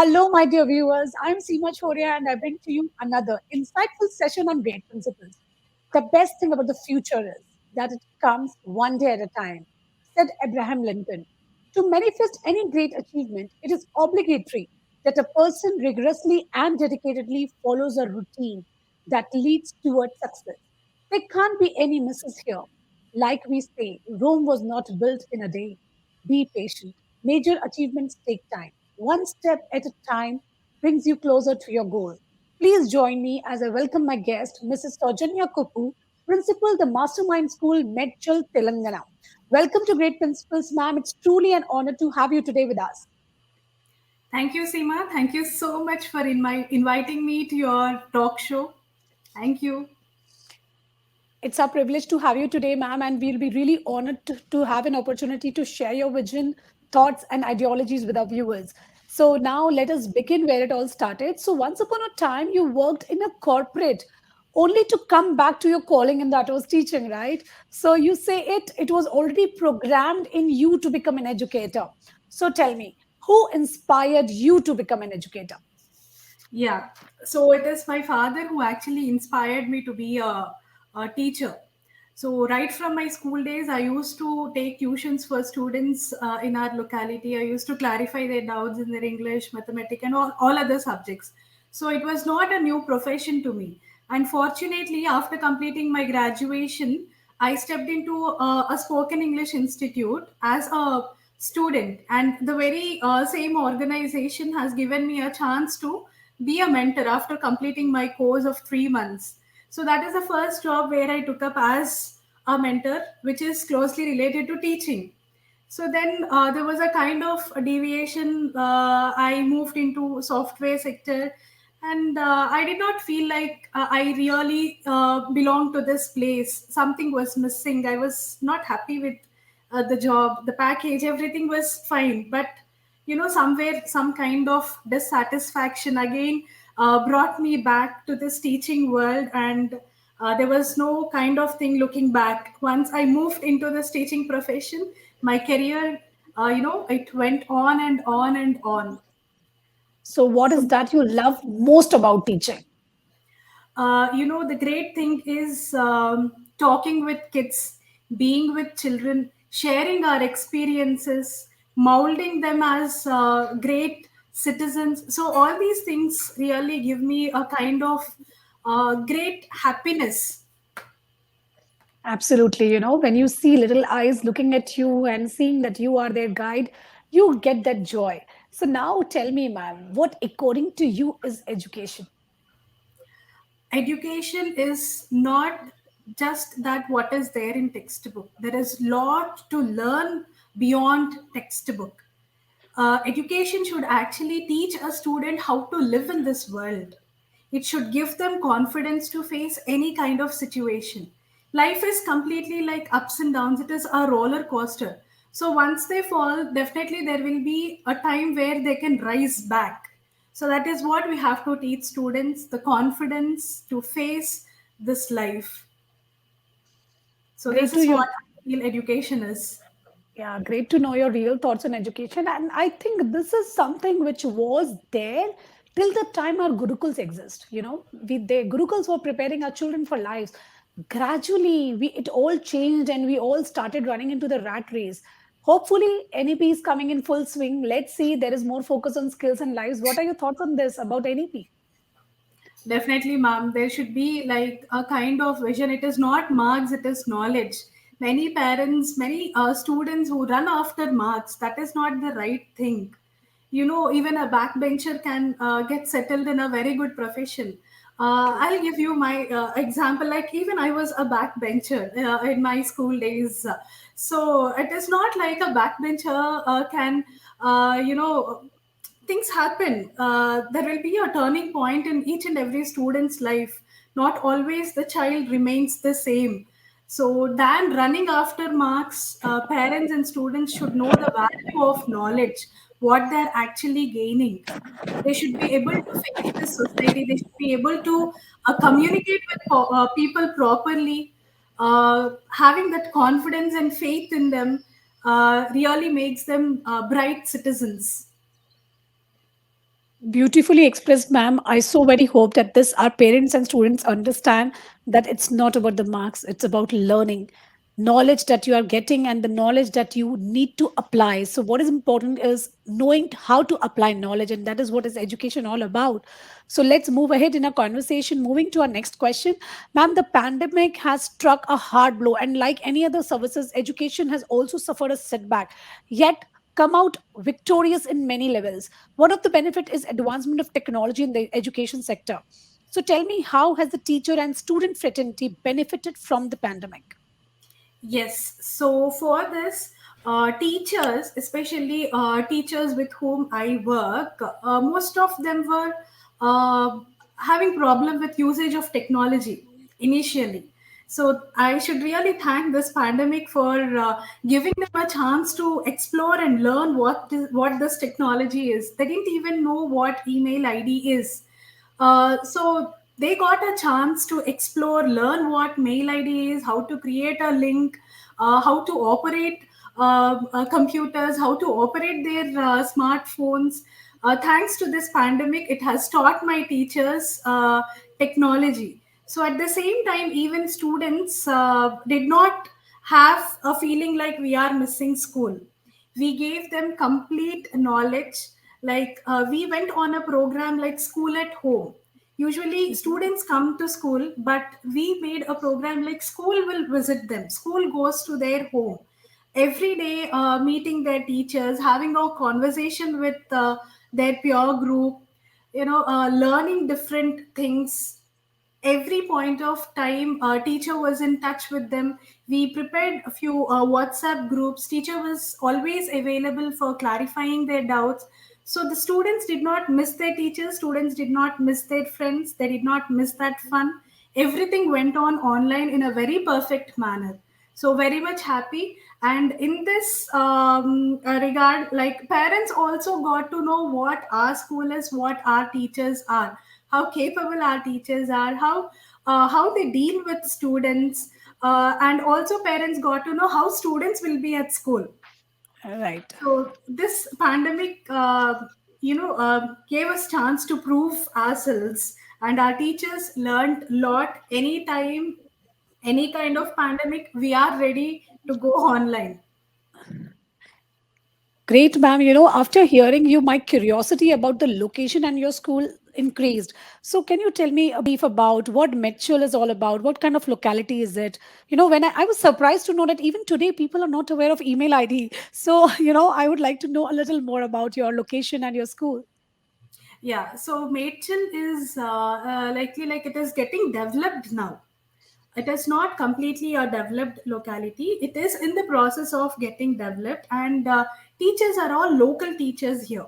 Hello, my dear viewers. I'm Seema Chhoriya, and I bring to you another insightful session on great principles. The best thing about the future is that it comes one day at a time, said Abraham Lincoln. To manifest any great achievement, it is obligatory that a person rigorously and dedicatedly follows a routine that leads towards success. There can't be any misses here. Like we say, Rome was not built in a day. Be patient. Major achievements take time. One step at a time brings you closer to your goal. Please join me as I welcome my guest, Mrs. Sowjanya Koppu, Principal, the Mastermind School, Medchal, Telangana. Welcome to Great Principles, ma'am. It's truly an honor to have you today with us. Thank you, Seema. Thank you so much for inviting me to your talk show. Thank you. It's our privilege to have you today, ma'am, and we'll be really honored to have an opportunity to share your vision, thoughts, and ideologies with our viewers. So now let us begin where it all started. So once upon a time, you worked in a corporate only to come back to your calling, and that was teaching, right? So you say it was already programmed in you to become an educator. So tell me, who inspired you to become an educator? Yeah. So it is my father who actually inspired me to be a teacher. So right from my school days, I used to take tuitions for students in our locality. I used to clarify their doubts in their English, mathematics, and all other subjects. So it was not a new profession to me. Unfortunately, after completing my graduation, I stepped into a spoken English institute as a student, and the very same organization has given me a chance to be a mentor after completing my course of 3 months. So that is the first job where I took up as a mentor, which is closely related to teaching. So then there was a kind of a deviation. I moved into software sector, and I did not feel like I really belonged to this place. Something was missing. I was not happy with the job, the package, everything was fine, but somewhere some kind of dissatisfaction again brought me back to this teaching world, and there was no kind of thing looking back. Once I moved into this teaching profession, my career, it went on and on and on. So, what is So that you love most about teaching? the great thing is talking with kids, being with children, sharing our experiences, molding them as great citizens. So all these things really give me a kind of great happiness. Absolutely. When you see little eyes looking at you and seeing that you are their guide, you get that joy. So now tell me, ma'am, what according to you is education? Education is not just that what is there in textbook. There is lot to learn beyond textbook. Education should actually teach a student how to live in this world. It should give them confidence to face any kind of situation. Life is completely like ups and downs, it is a roller coaster. So once they fall, definitely there will be a time where they can rise back. So that is what we have to teach students, the confidence to face this life. So Great this to is hear. what I feel education is. Yeah, great to know your real thoughts on education. And I think this is something which was there till the time our gurukuls exist. The gurukuls were preparing our children for lives. Gradually, it all changed and we all started running into the rat race. Hopefully, NEP is coming in full swing. Let's see, there is more focus on skills and lives. What are your thoughts on this about NEP? Definitely, ma'am. There should be like a kind of vision. It is not marks, it is knowledge. Many parents, many students who run after marks, that is not the right thing. Even a backbencher can get settled in a very good profession. True. I'll give you my example. Like, even I was a backbencher in my school days. So it is not like a backbencher can, things happen. There will be a turning point in each and every student's life. Not always the child remains the same. So, than running after marks, parents and students should know the value of knowledge, what they're actually gaining. They should be able to face the society. They should be able to communicate with people properly. Having that confidence and faith in them really makes them bright citizens. Beautifully expressed, ma'am. I so very hope that this our parents and students understand that it's not about the marks, it's about learning. Knowledge that you are getting and the knowledge that you need to apply. So, what is important is knowing how to apply knowledge, and that is what is education all about. So, let's move ahead in our conversation. Moving to our next question. Ma'am, the pandemic has struck a hard blow, and like any other services, education has also suffered a setback. Yet, come out victorious in many levels. One of the benefit is advancement of technology in the education sector. So tell me, how has the teacher and student fraternity benefited from the pandemic? Yes. So for this, teachers, especially teachers with whom I work, most of them were uh, having problem with usage of technology initially. So I should really thank this pandemic for giving them a chance to explore and learn what this technology is. They didn't even know what email ID is. So they got a chance to explore, learn what mail ID is, how to create a link, how to operate computers, how to operate their smartphones. Thanks to this pandemic, it has taught my teachers technology. So at the same time, even students did not have a feeling like we are missing school. We gave them complete knowledge. Like we went on a program like school at home. Usually Mhm. students come to school, but we made a program like school will visit them, school goes to their home every day, meeting their teachers, having a conversation with their peer group, learning different things. Every point of time, teacher was in touch with them. We prepared a few WhatsApp groups. Teacher was always available for clarifying their doubts. So the students did not miss their teachers, students did not miss their friends, they did not miss that fun. Everything went on online in a very perfect manner. So very much happy. And in this regard, like parents also got to know what our school is, what our teachers are, how capable our teachers are, how they deal with students, and also parents got to know how students will be at school. Right. So this pandemic, gave us chance to prove ourselves, and our teachers learned a lot. Anytime, any kind of pandemic, we are ready to go online. Great, ma'am. After hearing you, my curiosity about the location and your school increased. So, can you tell me a brief about what Medchal is all about? What kind of locality is it? When I was surprised to know that even today people are not aware of email ID. So, I would like to know a little more about your location and your school. Yeah, so Medchal is likely like it is getting developed now. It is not completely a developed locality. It is in the process of getting developed, and teachers are all local teachers here.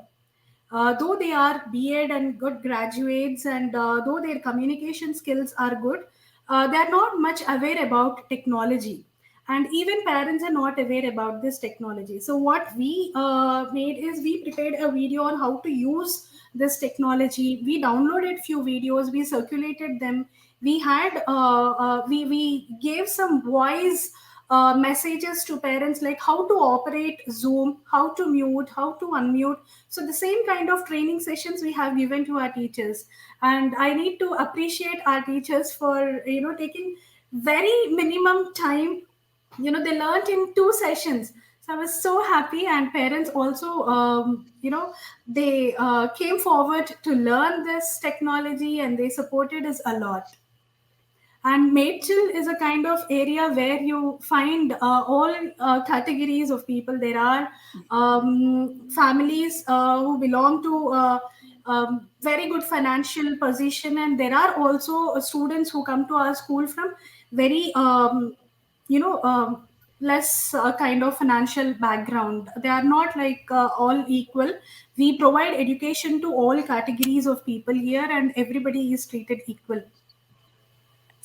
Though they are B.Ed and good graduates, and though their communication skills are good, they are not much aware about technology. And even parents are not aware about this technology. So, what we made is we prepared a video on how to use this technology. We downloaded few videos, we circulated them. We gave some voice messages to parents, like how to operate Zoom, how to mute, how to unmute. So the same kind of training sessions we have given to our teachers, and I need to appreciate our teachers for taking very minimum time. They learned in 2 sessions. So I was so happy, and parents also, they came forward to learn this technology, and they supported us a lot. And Medchal is a kind of area where you find all categories of people. There are families who belong to very good financial position, and there are also students who come to our school from very less kind of financial background. They are not like all equal. We provide education to all categories of people here, and everybody is treated equal.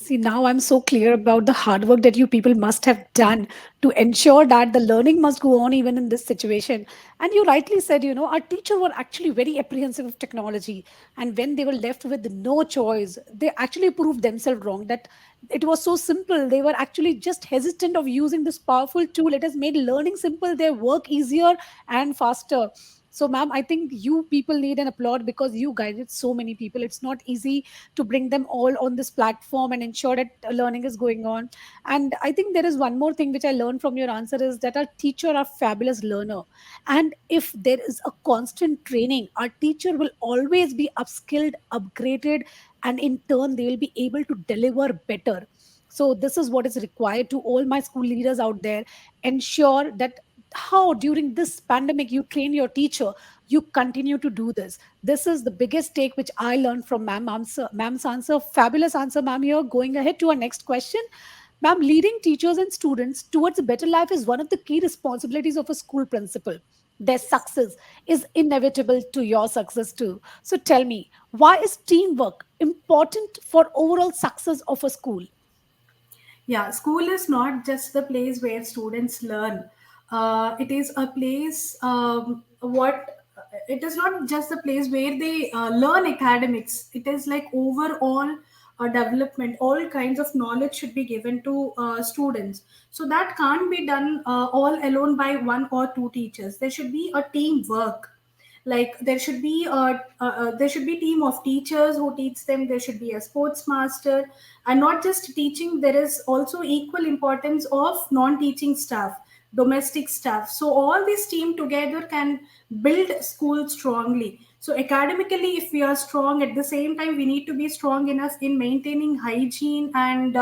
See, now I'm so clear about the hard work that you people must have done to ensure that the learning must go on even in this situation. And you rightly said, our teacher were actually very apprehensive of technology. And when they were left with no choice, they actually proved themselves wrong that it was so simple. They were actually just hesitant of using this powerful tool. It has made learning simple, their work easier and faster. So, ma'am, I think you people need an applaud because you guided so many people. It's not easy to bring them all on this platform and ensure that learning is going on. And I think there is one more thing which I learned from your answer is that our teacher are fabulous learner. And if there is a constant training, our teacher will always be upskilled, upgraded, and in turn they will be able to deliver better. So this is what is required to all my school leaders out there. Ensure that how during this pandemic you train your teacher, you continue to do this. This is the biggest take which I learned from ma'am's answer. Fabulous answer, ma'am. Here, going ahead to our next question. Ma'am, leading teachers and students towards a better life is one of the key responsibilities of a school principal. Their success is inevitable to your success too. So tell me, why is teamwork important for overall success of a school? Yeah, school is not just the place where students learn. It is a place, what it is not just the place where they learn academics. It is like overall development. All kinds of knowledge should be given to students. So that can't be done all alone by one or two teachers. There should be a teamwork. Like there should be team of teachers who teach them. There should be a sports master, and not just teaching, there is also equal importance of non-teaching staff, domestic staff. So all this team together can build school strongly. So academically, if we are strong, at the same time we need to be strong enough in maintaining hygiene and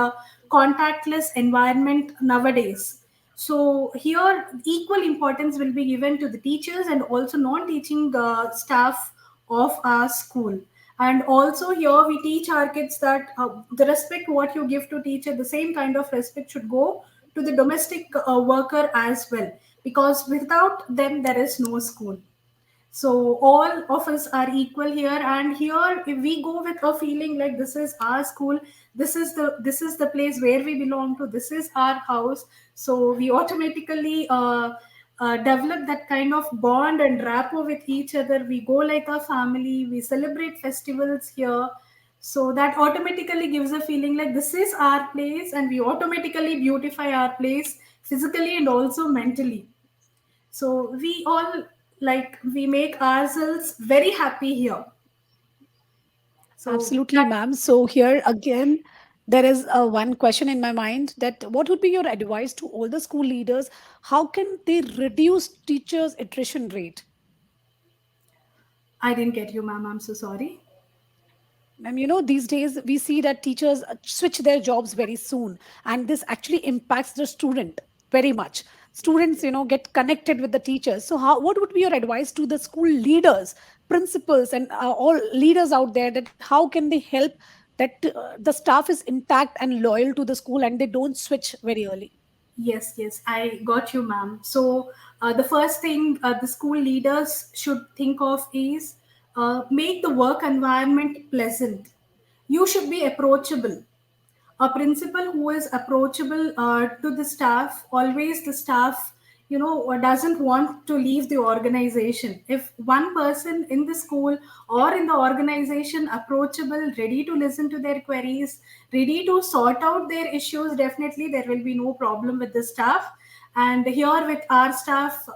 contactless environment nowadays. So here, equal importance will be given to the teachers and also non-teaching staff of our school. And also here, we teach our kids that the respect what you give to teacher, the same kind of respect should go to the domestic worker as well. Because without them, there is no school. So all of us are equal here, and here if we go with a feeling like this is our school, this is the place where we belong to, this is our house. So we automatically develop that kind of bond and rapport with each other. We go like a family, we celebrate festivals here. So that automatically gives a feeling like this is our place, and we automatically beautify our place physically and also mentally. So we all, like, we make ourselves very happy here. So Absolutely, that, ma'am. So here again, there is one question in my mind that what would be your advice to all the school leaders? How can they reduce teachers' attrition rate? I didn't get you, ma'am, I'm so sorry. Ma'am, these days we see that teachers switch their jobs very soon, and this actually impacts the student very much. Students, get connected with the teachers. So, what would be your advice to the school leaders, principals, and all leaders out there that how can they help that the staff is intact and loyal to the school and they don't switch very early? Yes, yes, I got you, ma'am. So the first thing the school leaders should think of is make the work environment pleasant. You should be approachable. A principal who is approachable to the staff, always the staff, doesn't want to leave the organization. If one person in the school or in the organization approachable, ready to listen to their queries, ready to sort out their issues, definitely there will be no problem with the staff. And here with our staff,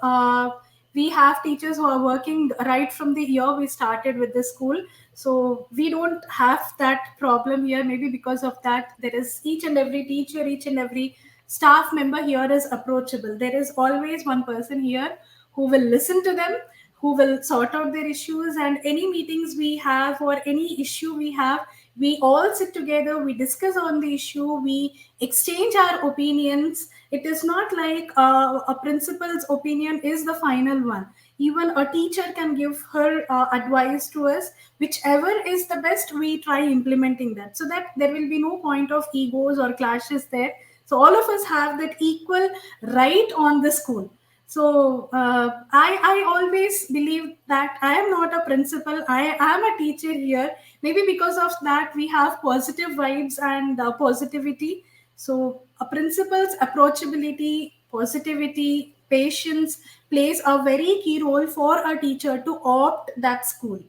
we have teachers who are working right from the year we started with the school. So we don't have that problem here. Maybe because of that, there is each and every teacher, each and every staff member here is approachable. There is always one person here who will listen to them, who will sort out their issues. And any meetings we have or any issue we have, we all sit together, we discuss on the issue, we exchange our opinions. It is not like a principal's opinion is the final one. Even a teacher can give her advice to us. Whichever is the best, we try implementing that, so that there will be no point of egos or clashes there. So all of us have that equal right on the school. So I always believe that I am not a principal, I am a teacher here. Maybe because of that, we have positive vibes and positivity. So a principal's approachability, positivity, patience plays a very key role for a teacher to opt that school.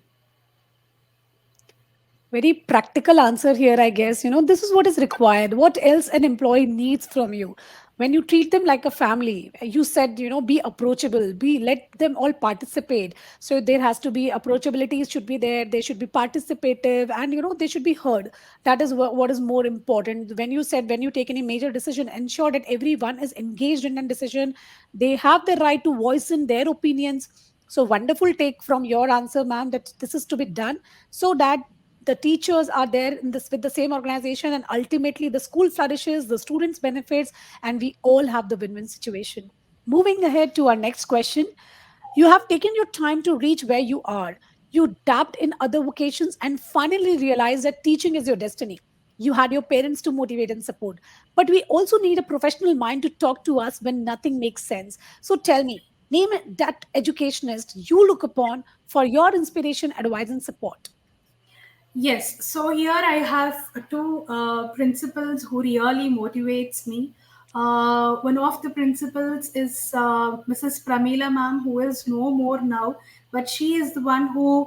Very practical answer here, I guess. This is what is required. What else an employee needs from you? when you treat them like a family. You said, be approachable, let them all participate. So there has to be approachability, should be there, they should be participative, and they should be heard. That is what is more important. When you said, when you take any major decision, ensure that everyone is engaged in a decision, they have the right to voice in their opinions. So wonderful take from your answer, ma'am, that this is to be done, so that the teachers are there in this with the same organization, and ultimately the school flourishes, the students benefits, and we all have the win-win situation. Moving ahead to our next question. You have taken your time to reach where you are. You dabbed in other vocations and finally realized that teaching is your destiny. You had your parents to motivate and support. But we also need a professional mind to talk to us when nothing makes sense. So tell me, name that educationist you look upon for your inspiration, advice, and support. Yes, so here I have two principals who really motivates me. One of the principals is Mrs. Pramila ma'am, who is no more now, but she is the one who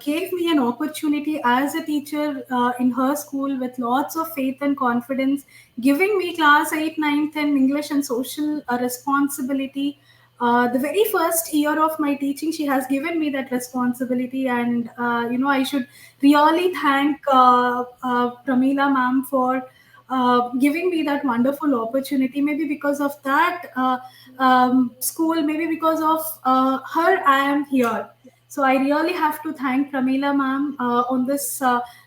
gave me an opportunity as a teacher in her school with lots of faith and confidence, giving me class 8, 9, 10 English and social responsibility. The very first year of my teaching, she has given me that responsibility, and I should really thank Pramila ma'am for giving me that wonderful opportunity. Maybe because of that school, maybe because of her, I am here. So I really have to thank Pramila ma'am on this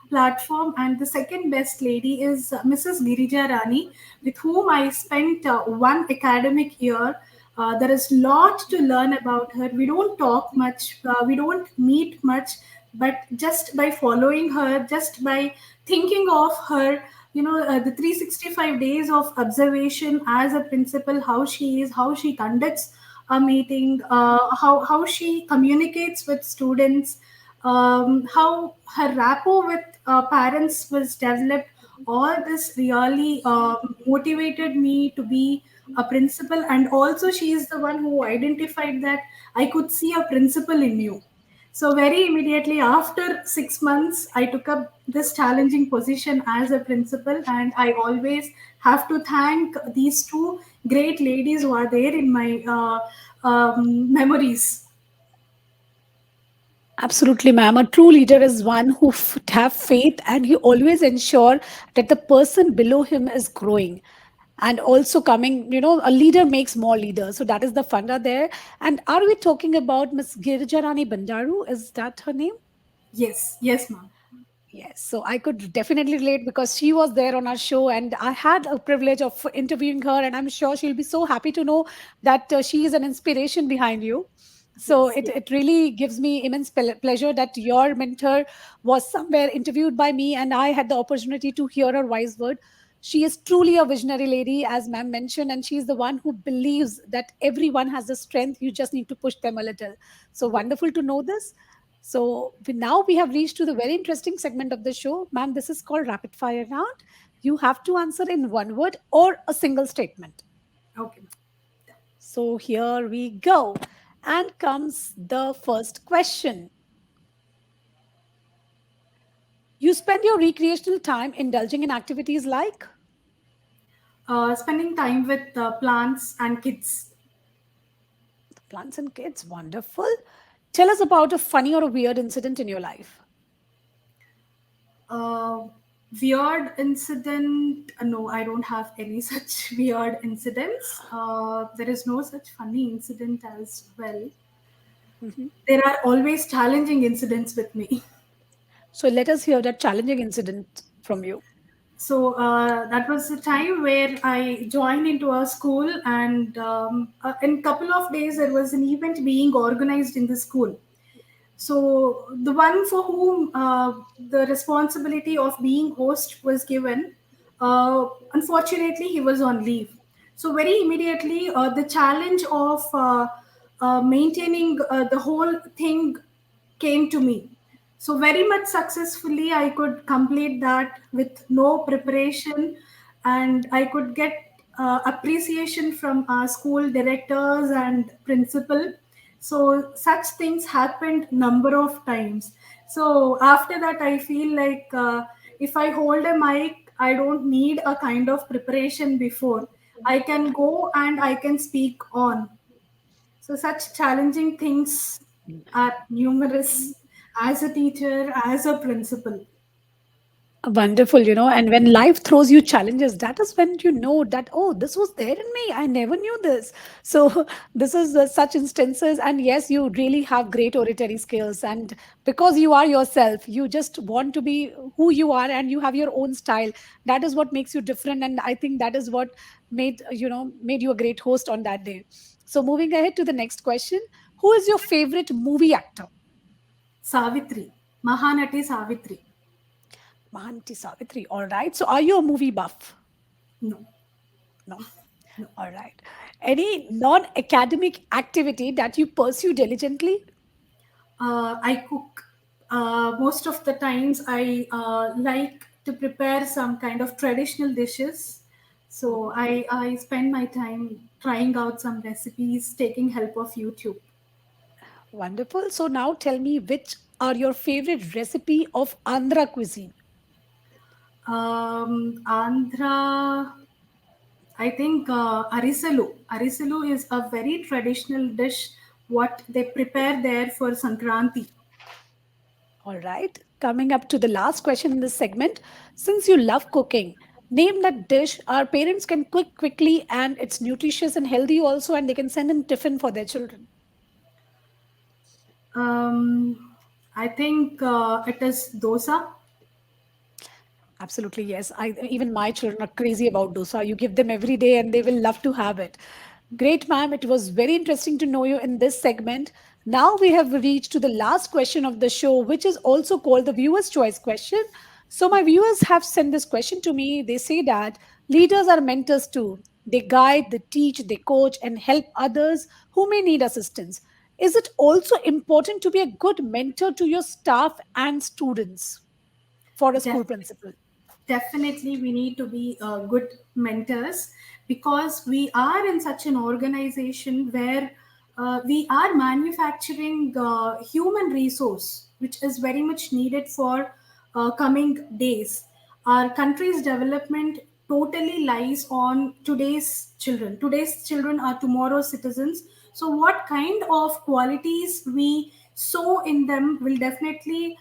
platform. And the second best lady is Mrs. Girija Rani, with whom I spent one academic year. There is lot to learn about her. We don't talk much, we don't meet much, but just by following her, just by thinking of her, the 365 days of observation as a principal, how she is, how she conducts a meeting, how she communicates with students, how her rapport with parents was developed. All this really motivated me to be a principal, and also she is the one who identified that I could see a principal in you. So very immediately after 6 months, I took up this challenging position as a principal, and I always have to thank these two great ladies who are there in my memories. Absolutely, ma'am. A true leader is one who have faith, and he always ensure that the person below him is growing, and also coming. A leader makes more leaders. So that is the funda there. And are we talking about Miss Girjarani Bandaru? Is that her name? Yes, yes, ma'am. Yes, so I could definitely relate because she was there on our show, and I had a privilege of interviewing her, and I'm sure she'll be so happy to know that she is an inspiration behind you. So Yes, it really gives me immense pleasure that your mentor was somewhere interviewed by me, and I had the opportunity to hear her wise word. She is truly a visionary lady, as ma'am mentioned, and she's the one who believes that everyone has the strength. You just need to push them a little. So wonderful to know this. So now we have reached to the very interesting segment of the show. Ma'am, this is called rapid fire round. You have to answer in one word or a single statement. okay, ma'am. So here we go. And comes the first question. You spend your recreational time indulging in activities like Spending time with plants and kids. plants and kids. Wonderful. Tell us about a funny or a weird incident in your life. Uh, Weird incident? No, I don't have any such weird incidents. There is no such funny incident as well. Mhm. There are always challenging incidents with me. So let us hear that challenging incident from you. So that was the time where I joined into a school, and in couple of days there was an event being organized in the school. So the one for whom the responsibility of being host was given, unfortunately, he was on leave. So very immediately, the challenge of maintaining the whole thing came to me. So very much successfully, I could complete that with no preparation, and I could get appreciation from our school directors and principal. So such things happened number of times. So after that, I feel like if I hold a mic, I don't need a kind of preparation before. I can go and I can speak on. So such challenging things are numerous as a teacher, as a principal. Wonderful, and when life throws you challenges, that is when you know that, oh, this was there in me. I never knew this. So, this is such instances. And yes, you really have great oratory skills. And because you are yourself, you just want to be who you are and you have your own style. That is what makes you different. And I think that is what made you a great host on that day. So, moving ahead to the next question. Who is your favorite movie actor? Savitri, Mahanati Savitri. Mahanti Savitri. All right. So, are you a movie buff? No, No. no. All right. Any non academic activity that you pursue diligently? I cook. Most of the times, I like to prepare some kind of traditional dishes. So Mhm. I spend my time trying out some recipes, taking help of YouTube. Wonderful. So, now tell me which are your favorite recipe of Andhra cuisine? Andhra, I think arisalu. Arisalu is a very traditional dish. What they prepare there for Sankranti. All right. Coming up to the last question in this segment. Since you love cooking, name that dish our parents can cook quickly and it's nutritious and healthy also, and they can send in tiffin for their children. I think it is dosa. Absolutely, yes. Even my children are crazy about dosa. You give them every day and they will love to have it. Great, ma'am. It was very interesting to know you in this segment. Now we have reached to the last question of the show, which is also called the viewer's choice question. So my viewers have sent this question to me. They say that leaders are mentors too. They guide, they teach, they coach, and help others who may need assistance. Is it also important to be a good mentor to your staff and students for a school Definitely. principal? Definitely we need to be good mentors, because we are in such an organization where we are manufacturing human resource which is very much needed for coming days. Our country's development totally lies on today's children are tomorrow's citizens. So what kind of qualities we sow in them will definitely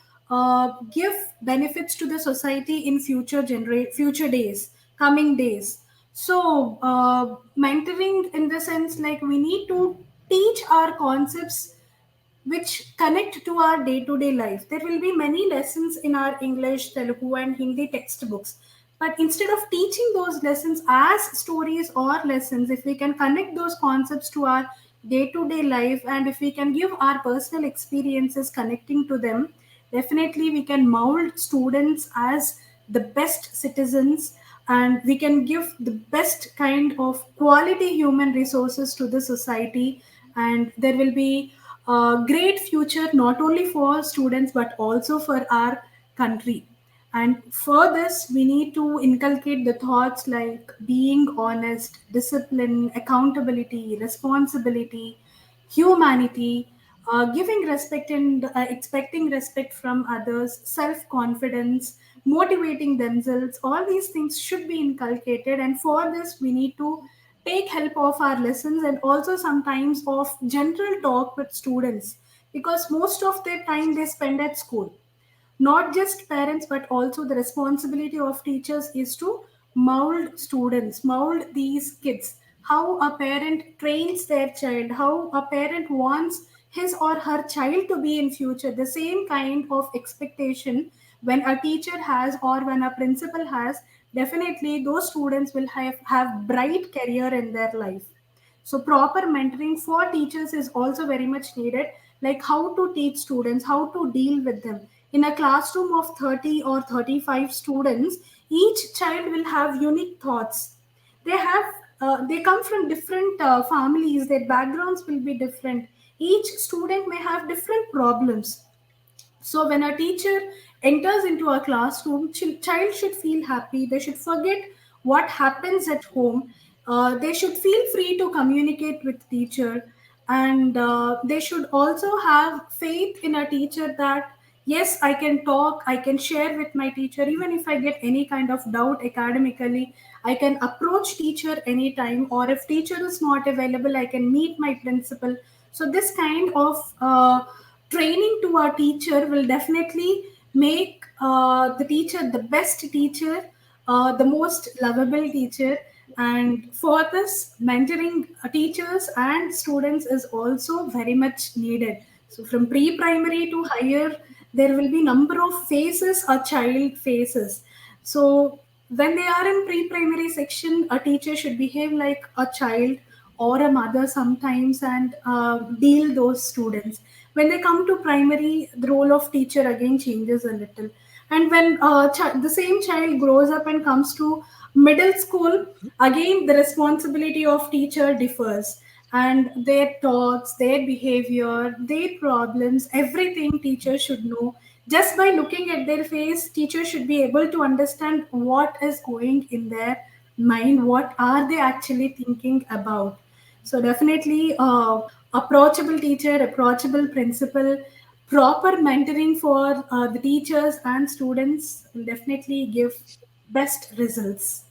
give benefits to the society in future days, coming days. So mentoring in the sense, like, we need to teach our concepts which connect to our day-to-day life. There will be many lessons in our English, Telugu, and Hindi textbooks. But instead of teaching those lessons as stories or lessons, if we can connect those concepts to our day-to-day life, and if we can give our personal experiences connecting to them, definitely we can mold students as the best citizens, and we can give the best kind of quality human resources to the society. And there will be a great future not only for students but also for our country. And for this, we need to inculcate the thoughts like being honest, discipline, accountability, responsibility, humanity, giving respect and expecting respect from others, self confidence, motivating themselves. All these things should be inculcated. And for this, we need to take help of our lessons and also sometimes of general talk with students, because most of their time they spend at school. Not just parents but also the responsibility of teachers is to mold students, mold these kids. How a parent trains their child, how a parent wants his or her child to be in future, the same kind of expectation when a teacher has or when a principal has, definitely those students will have bright career in their life. So proper mentoring for teachers is also very much needed, like how to teach students, how to deal with them. In a classroom of 30 or 35 students, each child will have unique thoughts. They come from different families, their backgrounds will be different. Each student may have different problems. So when a teacher enters into a classroom, child should feel happy. They should forget what happens at home. They should feel free to communicate with teacher, and they should also have faith in a teacher that yes, I can talk, I can share with my teacher, even if I get any kind of doubt academically. I can approach teacher anytime, or if teacher is not available, I can meet my principal. So this kind of training to our teacher will definitely make the teacher the best teacher, the most lovable teacher. And for this, mentoring teachers and students is also very much needed. So from pre-primary to higher, there will be number of phases a child faces. So when they are in pre-primary section, a teacher should behave like a child or a mother sometimes, and deal those students. When they come to primary, the role of teacher again changes a little. And when the same child grows up and comes to middle school, again the responsibility of teacher differs, and their thoughts, their behavior, their problems, everything teacher should know. Just by looking at their face, teacher should be able to understand what is going in their mind, what are they actually thinking about. So definitely, approachable teacher, approachable principal, proper mentoring for the teachers and students will definitely give best results.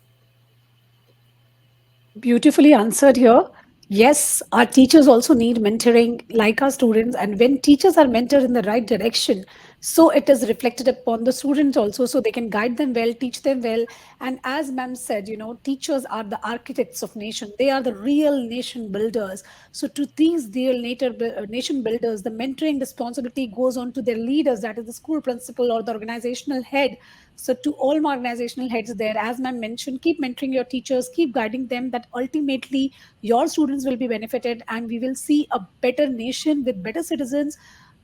Beautifully answered here. Yes, our teachers also need mentoring like our students. And when teachers are mentored in the right direction, so it is reflected upon the students also, so they can guide them well, teach them well. And as ma'am said, teachers are the architects of nation. They are the real nation builders. So to these real nation builders, the mentoring responsibility goes on to their leaders, that is the school principal or the organizational head. So, to all my organizational heads there, as ma'am mentioned, keep mentoring your teachers, keep guiding them, that ultimately your students will be benefited and we will see a better nation with better citizens.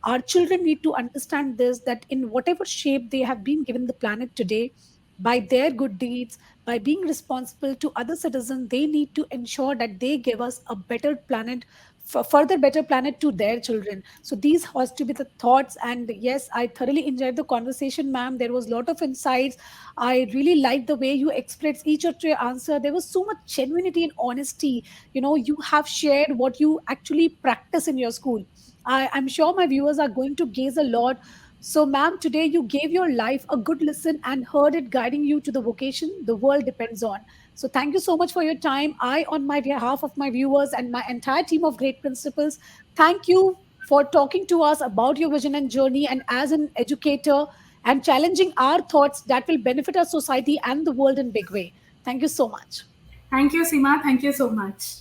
Our children need to understand this, that in whatever shape they have been given the planet today, by their good deeds, by being responsible to other citizens, they need to ensure that they give us a better planet, further better planet to their children. So these has to be the thoughts. And yes, I thoroughly enjoyed the conversation, ma'am. There was a lot of insights. I really liked the way you expressed each of your answer. There was so much genuinity and honesty. You have shared what you actually practice in your school. I'm sure my viewers are going to gaze a lot. So, ma'am, today you gave your life a good listen and heard it guiding you to the vocation the world depends on. So, thank you so much for your time. I, on my behalf of my viewers and my entire team of great principals, thank you for talking to us about your vision and journey, and as an educator and challenging our thoughts that will benefit our society and the world in big way. Thank you so much. Thank you, Seema. Thank you so much.